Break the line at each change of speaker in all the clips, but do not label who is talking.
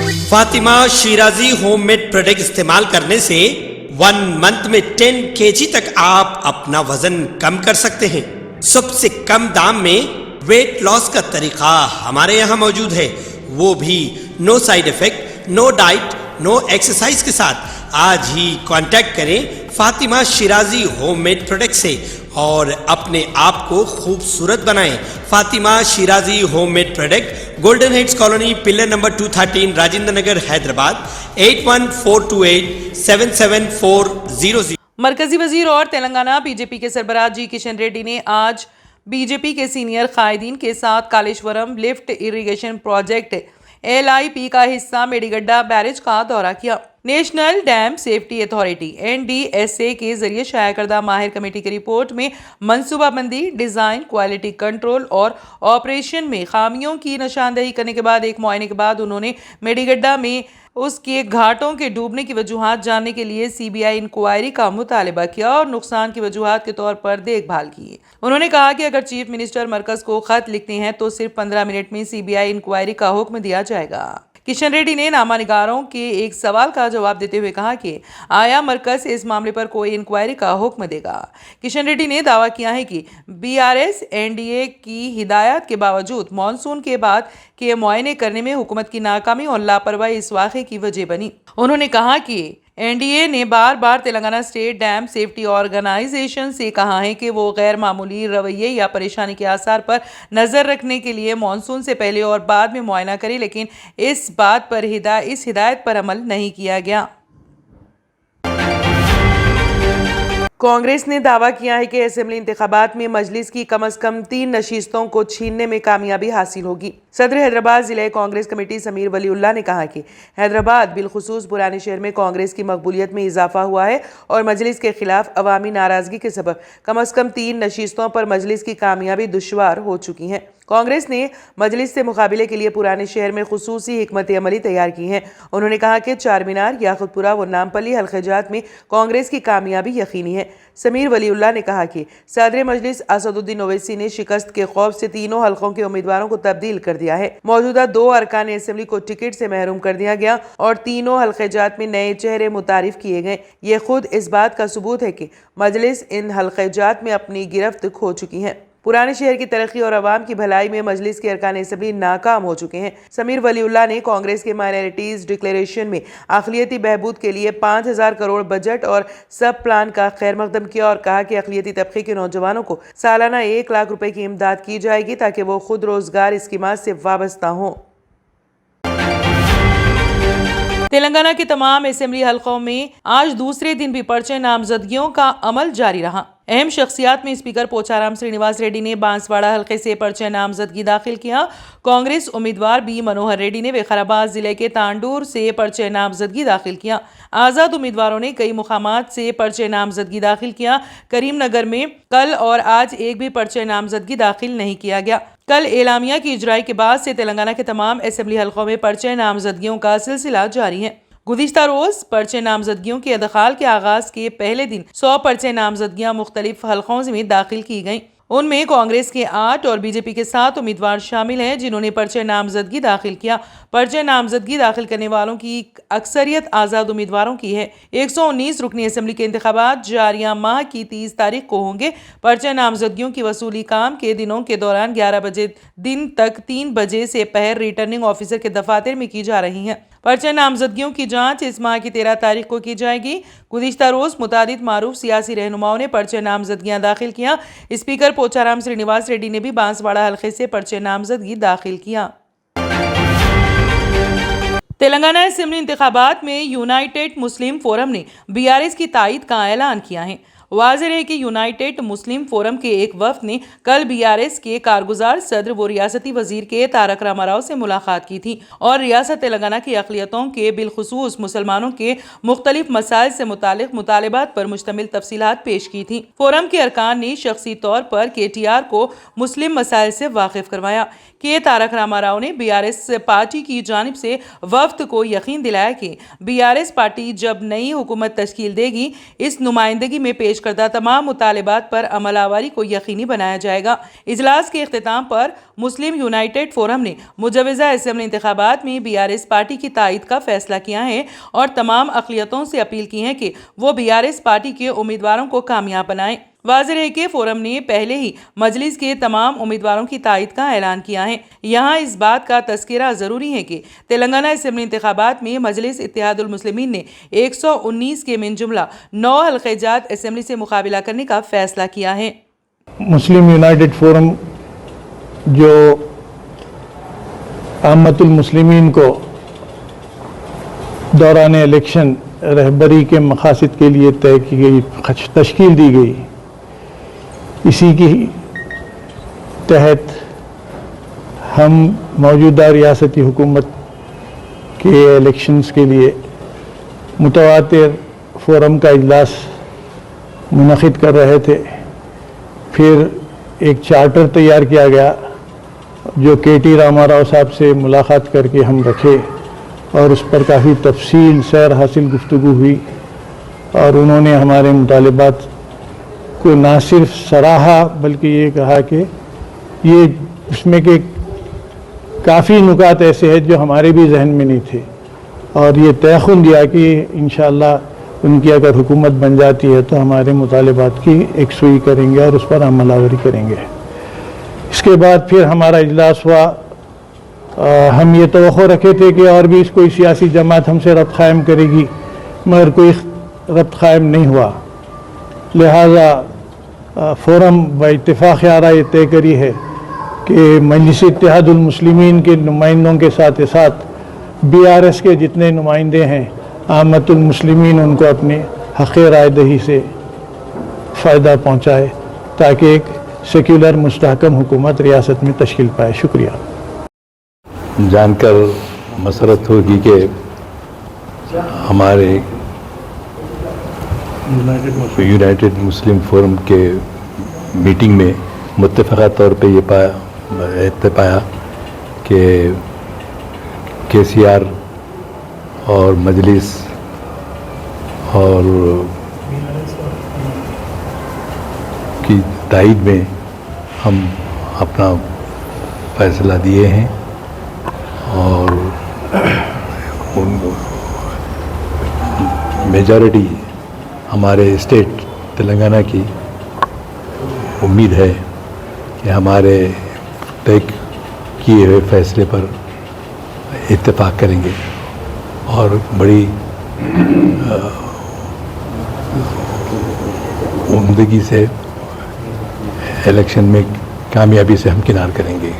Fatima Shirazi home made product استعمال کرنے سے 1 منتھ میں 10 kg تک آپ اپنا وزن کم کر سکتے ہیں۔ سب سے کم دام میں ویٹ لاس کا طریقہ ہمارے یہاں موجود ہے، وہ بھی no side effect, no diet, no exercise کے ساتھ۔ آج ہی کانٹیکٹ کریں Fatima Shirazi home made product سے اور اپنے آپ کو خوبصورت بنائیں۔ Fatima Shirazi home made product, golden heights colony, pillar number 213، Rajendra Nagar, Hyderabad, 8142877400۔
مرکزی وزیر اور تلنگانہ بی جے پی کے سربراہ جی کشن ریڈی نے آج بی جے پی کے سینئر قائدین کے ساتھ Kaleshwaram lift irrigation project LIP کا حصہ میڈیگڈا بیرج کا دورہ کیا۔ National dam safety authority NDSA کے ذریعے شائع کردہ ماہر کمیٹی کی رپورٹ میں منصوبہ بندی، ڈیزائن، کوالٹی کنٹرول اور آپریشن میں خامیوں کی نشاندہی کرنے کے بعد ایک معائنے کے بعد انہوں نے میڈیگڈا میں اس کے گھاٹوں کے ڈوبنے کی وجوہات جاننے کے لیے CBI انکوائری کا مطالبہ کیا اور نقصان کی وجوہات کے طور پر دیکھ بھال کی۔ انہوں نے کہا کہ اگر چیف منسٹر مرکز کو خط لکھتے ہیں تو صرف 15 منٹ میں CBI انکوائری کا حکم دیا جائے گا۔ کشن ریڈی نے نامہ نگاروں کے ایک سوال کا جواب دیتے ہوئے کہا کہ آیا مرکز اس معاملے پر کوئی انکوائری کا حکم دے گا۔ کشن ریڈی نے دعویٰ کیا ہے کہ BRS NDA کی ہدایات کے باوجود مانسون کے بعد کے معائنے کرنے میں حکومت کی ناکامی اور لاپرواہی اس واقعے کی وجہ بنی۔ انہوں نے کہا کہ NDA نے بار بار Telangana state dam safety organisation سے کہا ہے کہ وہ غیر معمولی رویے یا پریشانی کے آثار پر نظر رکھنے کے لیے مانسون سے پہلے اور بعد میں معائنہ کرے، لیکن اس بات پر اس ہدایت پر عمل نہیں کیا گیا۔ کانگریس نے دعویٰ کیا ہے کہ اسمبلی انتخابات میں مجلس کی کم از کم 3 نشستوں کو چھیننے میں کامیابی حاصل ہوگی۔ صدر حیدرآباد ضلع کانگریس کمیٹی سمیر ولی اللہ نے کہا کہ حیدرآباد بالخصوص پرانے شہر میں کانگریس کی مقبولیت میں اضافہ ہوا ہے اور مجلس کے خلاف عوامی ناراضگی کے سبب کم از کم 3 نشستوں پر مجلس کی کامیابی دشوار ہو چکی ہے۔ کانگریس نے مجلس سے مقابلے کے لیے پرانے شہر میں خصوصی حکمت عملی تیار کی ہے۔ انہوں نے کہا کہ چار مینار، یاقوت پورہ و نامپلی حلقہ جات میں کانگریس کی کامیابی یقینی ہے۔ سمیر ولی اللہ نے کہا کہ صدر مجلس اسد الدین اویسی نے شکست کے خوف سے تینوں حلقوں کے امیدواروں کو تبدیل کر دیا ہے۔ موجودہ 2 ارکان اسمبلی کو ٹکٹ سے محروم کر دیا گیا اور تینوں حلقہ جات میں نئے چہرے متعارف کیے گئے۔ یہ خود اس بات کا ثبوت ہے کہ مجلس ان حلقہ جات میں اپنی گرفت کھو چکی ہے۔ پرانے شہر کی ترقی اور عوام کی بھلائی میں مجلس کے ارکان اسمبلی ناکام ہو چکے ہیں۔ سمیر ولی اللہ نے کانگریس کے مائنارٹیز ڈکلیریشن میں اقلیتی بہبود کے لیے 5000 کروڑ بجٹ اور سب پلان کا خیر مقدم کیا اور کہا کہ اقلیتی طبقے کے نوجوانوں کو سالانہ 1 لاکھ روپے کی امداد کی جائے گی تاکہ وہ خود روزگار اسکیمات سے وابستہ ہوں۔ تلنگانہ کے تمام اسمبلی حلقوں میں آج دوسرے دن بھی پرچہ نامزدگیوں کا عمل جاری رہا۔ اہم شخصیات میں اسپیکر پوچارام سرینیواس ریڈی نے بانسواڑہ حلقے سے پرچہ نامزدگی داخل کیا۔ کانگریس امیدوار بی منوہر ریڈی نے وقارآباد ضلع کے تانڈور سے پرچہ نامزدگی داخل کیا۔ آزاد امیدواروں نے کئی مقامات سے پرچہ نامزدگی داخل کیا۔ کریم نگر میں کل اور آج ایک بھی پرچہ نامزدگی داخل نہیں کیا گیا۔ کل اعلامیہ کی اجرائی کے بعد سے تلنگانہ کے تمام اسمبلی حلقوں میں پرچہ نامزدگیوں کا سلسلہ جاری ہے۔ گزشتہ روز پرچہ نامزدگیوں کے ادخال کے آغاز کے پہلے دن 100 پرچہ نامزدگیاں مختلف حلقوں میں داخل کی گئیں۔ ان میں کانگریس کے 8 اور بی جے پی کے 7 امیدوار شامل ہیں جنہوں نے پرچہ نامزدگی داخل کیا۔ پرچہ نامزدگی داخل کرنے والوں کی اکثریت آزاد امیدواروں کی ہے۔ 119 رکنی اسمبلی کے انتخابات جاریہ ماہ کی 30 تاریخ کو ہوں گے۔ پرچہ نامزدگیوں کی وصولی کام کے دنوں کے دوران 11 بجے دن تک 3 بجے سے پہر ریٹرننگ آفیسر کے دفاتر میں کی جا رہی ہیں۔ پرچہ نامزدگیوں کی جانچ اس ماہ کی 13 تاریخ کو کی جائے گی۔ گزشتہ روز متعدد معروف سیاسی رہنماؤں نے پرچہ نامزدگیاں داخل کیا۔ اسپیکر پوچارام سرینیواس ریڈی نے بھی بانسواڑہ حلقے سے پرچہ نامزدگی داخل کیا۔ تلنگانہ اسمبلی انتخابات میں یونائٹڈ مسلم فورم نے BRS کی تائید کا اعلان کیا ہے۔ واضح ہے کہ یونائٹڈ مسلم فورم کے ایک وفد نے کل BRS کے کارگزار صدر و ریاستی وزیر کے تارک راما راؤ سے ملاقات کی تھی اور ریاست تلنگانہ کی اقلیتوں کے بالخصوص مسلمانوں کے مختلف مسائل سے متعلق مطالبات پر مشتمل تفصیلات پیش کی تھی۔ فورم کے ارکان نے شخصی طور پر KTR کو مسلم مسائل سے واقف کروایا۔ تارک راما راؤ نے BRS پارٹی کی جانب سے وفد کو یقین دلایا کہ BRS پارٹی جب نئی حکومت تشکیل دے گی اس نمائندگی میں پیش پیش کردہ تمام مطالبات پر عمل آوری کو یقینی بنایا جائے گا۔ اجلاس کے اختتام پر مسلم یونائیٹڈ فورم نے مجوزہ اسمبلی انتخابات میں BRS پارٹی کی تائید کا فیصلہ کیا ہے اور تمام اقلیتوں سے اپیل کی ہے کہ وہ BRS پارٹی کے امیدواروں کو کامیاب بنائیں۔ واضح ہے کہ فورم نے پہلے ہی مجلس کے تمام امیدواروں کی تائید کا اعلان کیا ہے۔ یہاں اس بات کا تذکرہ ضروری ہے کہ تلنگانہ اسمبلی انتخابات میں مجلس اتحاد المسلمین نے 119 کے من جملہ 9 حلقہ جات اسمبلی سے مقابلہ کرنے کا فیصلہ کیا ہے۔
مسلم یونائیٹڈ فورم جو عامت المسلمین کو دوران الیکشن رہبری کے مقاصد کے لیے طے کی گئی تشکیل دی گئی، اسی کی تحت ہم موجودہ ریاستی حکومت کے الیکشنز کے لیے متواتر فورم کا اجلاس منعقد کر رہے تھے۔ پھر ایک چارٹر تیار کیا گیا جو KT راما راؤ صاحب سے ملاقات کر کے ہم رکھے اور اس پر کافی تفصیل سیر حاصل گفتگو ہوئی، اور انہوں نے ہمارے مطالبات کو نہ صرف سراہا بلکہ یہ کہا کہ یہ اس میں کہ کافی نکات ایسے ہیں جو ہمارے بھی ذہن میں نہیں تھے، اور یہ تیقن دیا کہ انشاءاللہ ان کی اگر حکومت بن جاتی ہے تو ہمارے مطالبات کی یکسوئی کریں گے اور اس پر عمل آوری کریں گے۔ اس کے بعد پھر ہمارا اجلاس ہوا۔ ہم یہ توقع رکھے تھے کہ اور بھی کوئی سیاسی جماعت ہم سے ربط قائم کرے گی، مگر کوئی ربط قائم نہیں ہوا، لہذا فورم باتفاق آراء یہ طے کری ہے کہ مجلس اتحاد المسلمین کے نمائندوں کے ساتھ ساتھ BRS کے جتنے نمائندے ہیں عامت المسلمین ان کو اپنے حق رائے دہی سے فائدہ پہنچائے تاکہ ایک سیکولر مستحکم حکومت ریاست میں تشکیل پائے۔ شکریہ۔
جان کر مسرت ہوگی کہ ہمارے یونائیٹڈ مسلم فورم کے میٹنگ میں متفقہ طور پہ یہ پایا کہ KCR اور مجلس اور کی تائید میں ہم اپنا فیصلہ دیے ہیں، اور میجارٹی ہمارے اسٹیٹ تلنگانہ کی امید ہے کہ ہمارے طے کیے ہوئے فیصلے پر اتفاق کریں گے اور بڑی عمدگی سے الیکشن میں کامیابی سے ہمکنار کریں گے۔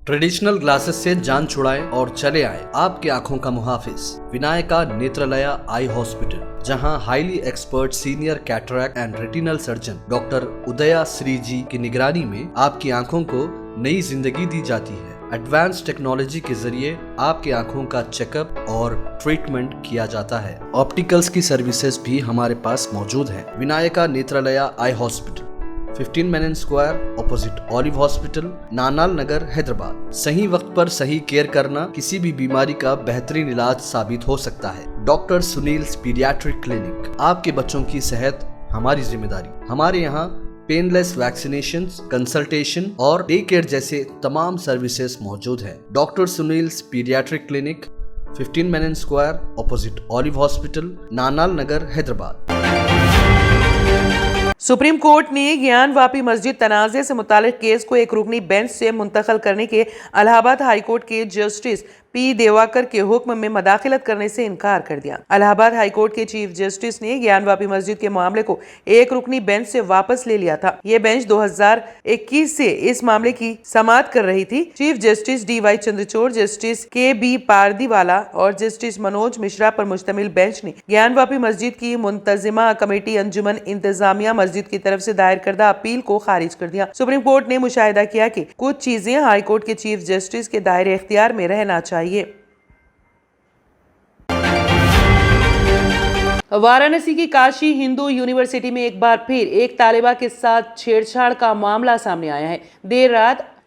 ٹریڈیشنل گلاسز سے جان چھڑائیں اور چلے آئیں آپ کی آنکھوں کا محافظ ونائکا نیترالیا آئی ہاسپٹل، جہاں highly expert senior cataract and retinal surgeon doctor Udaya Sri ji کی نگرانی میں آپ کی آنکھوں کو نئی زندگی دی جاتی ہے۔ ایڈوانس ٹیکنالوجی کے ذریعے آپ کی آنکھوں کا چیک اپ اور ٹریٹمنٹ کیا جاتا ہے۔ آپٹیکلز کی سروسز بھی ہمارے پاس موجود ہیں۔ Vinayaka Netralaya eye hospital, 15 Menon square, opposite Olive hospital, Nanal Nagar, Hyderabad. صحیح وقت پر صحیح کیئر کرنا کسی بھی بیماری کا بہترین علاج ثابت ہو سکتا ہے۔ ڈاکٹر سنیلز پیڈیاٹرک کلینک، آپ کے بچوں کی صحت ہماری ذمہ داری۔ ہمارے یہاں پین لیس ویکسینیشنز، کنسلٹیشن اور ڈے کیئر جیسے تمام سروسز موجود ہیں۔ Doctor Sunil's paediatric clinic, 15 Menon square, opposite Olive hospital, Nanal Nagar, Hyderabad.
Supreme court نے گیان واپی مسجد تنازع سے متعلق کیس کو ایک رکنی بینچ سے منتقل کرنے کے الہ آباد ہائی کورٹ کے جسٹس پی دیواکر کے حکم میں مداخلت کرنے سے انکار کر دیا۔ الہ آباد ہائی کورٹ کے چیف جسٹس نے گیان واپی مسجد کے معاملے کو ایک رکنی بینچ سے واپس لے لیا تھا۔ یہ بینچ 2021 سے اس معاملے کی سماعت کر رہی تھی۔ Chief justice DY Chandrachud, justice KB Pardiwala اور جسٹس منوج مشرا پر مشتمل بینچ نے گیان واپی مسجد کی منتظمہ کمیٹی انجمن انتظامیہ مسجد کی طرف سے دائر کردہ اپیل کو خارج کر دیا۔ سپریم کورٹ نے مشاہدہ کیا کہ کچھ چیزیں ہائی کورٹ کے چیف جسٹس کے دائرے اختیار میں رہنا چاہیے۔ وارانسی کی کاشی ہندو یونیورسٹی میں ایک بار پھر ایک طالبہ کے ساتھ چھیڑ چھاڑ کا معاملہ سامنے آیا ہے۔ دیر رات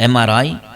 MRI,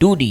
2D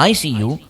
ICU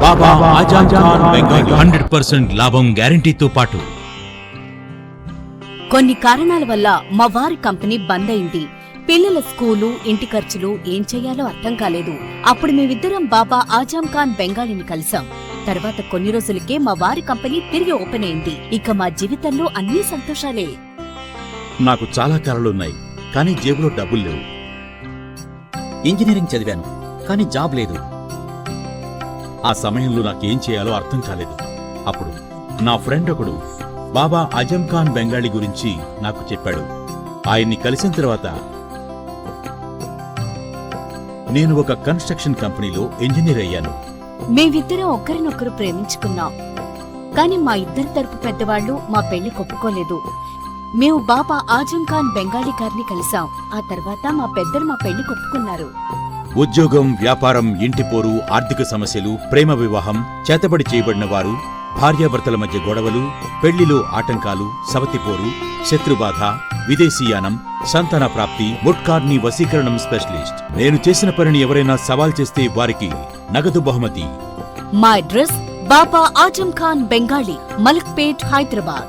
బాబా ఆజాం ఖాన్ బెంగాల్ 100% లాభం గ్యారంటీతో పాటు.
కొన్ని కారణాల వల్ల మా వారి కంపెనీ బంద్ అయింది. పిల్లల స్కూలు, ఇంటి ఖర్చులు ఏం చెయ్యాలో అర్థం కాలేదు. అప్పుడు మేమిద్దరం బాబా ఆజాం ఖాన్ బెంగాలీని కలిసాం. తర్వాత కొన్ని రోజులకే మా వారి కంపెనీ తిరిగి ఓపెన్ అయింది. ఇక మా జీవితంలో అన్ని సంతోషాలే.
నాకు చాలా కలలున్నాయి, కానీ జేబులో డబ్బులు లేవు.
ఇంజనీరింగ్ చదివాను, కానీ జాబ్ లేదు.
ఆ సమయంలో నాకేం చేయాలో అర్థం కాలేదు. అప్పుడు నా ఫ్రెండ్ ఒకడు బాబా ఆజం ఖాన్ బెంగాలీ గురించి నాకు చెప్పాడు. ఆయన్ని కలిసిన తర్వాత నేను ఒక కన్స్ట్రక్షన్ కంపెనీలో ఇంజనీర్ అయ్యాను.
మేమిద్దరం ఒకరినొకరు ప్రేమించుకున్నాం. కానీ మా ఇద్దరి తరపు పెద్దవాళ్లు మా పెళ్లి ఒప్పుకోలేదు. మేము బాబా ఆజం ఖాన్ బెంగాలీ గారిని కలిసాం. ఆ తర్వాత మా పెద్దలు మా పెళ్లి ఒప్పుకున్నారు.
ఉద్యోగం, వ్యాపారం, ఇంటిపోరు, ఆర్థిక సమస్యలు, ప్రేమ వివాహం, చేతబడి చేయబడిన వారు, భార్యాభర్తల మధ్య గొడవలు, పెళ్లిలో ఆటంకాలు, సవతిపోరు, శత్రుబాధ, విదేశీయానం, సంతాన ప్రాప్తి, ముట్కార్ని వశీకరణం స్పెషలిస్ట్. నేను చేసిన పనిని ఎవరైనా సవాల్ చేస్తే వారికి నగదు బహుమతి.
మా అడ్రస్ బాబా ఆజం ఖాన్ బెంగాలీ, మలక్పేట్, హైదరాబాద్.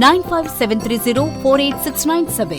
9573048697।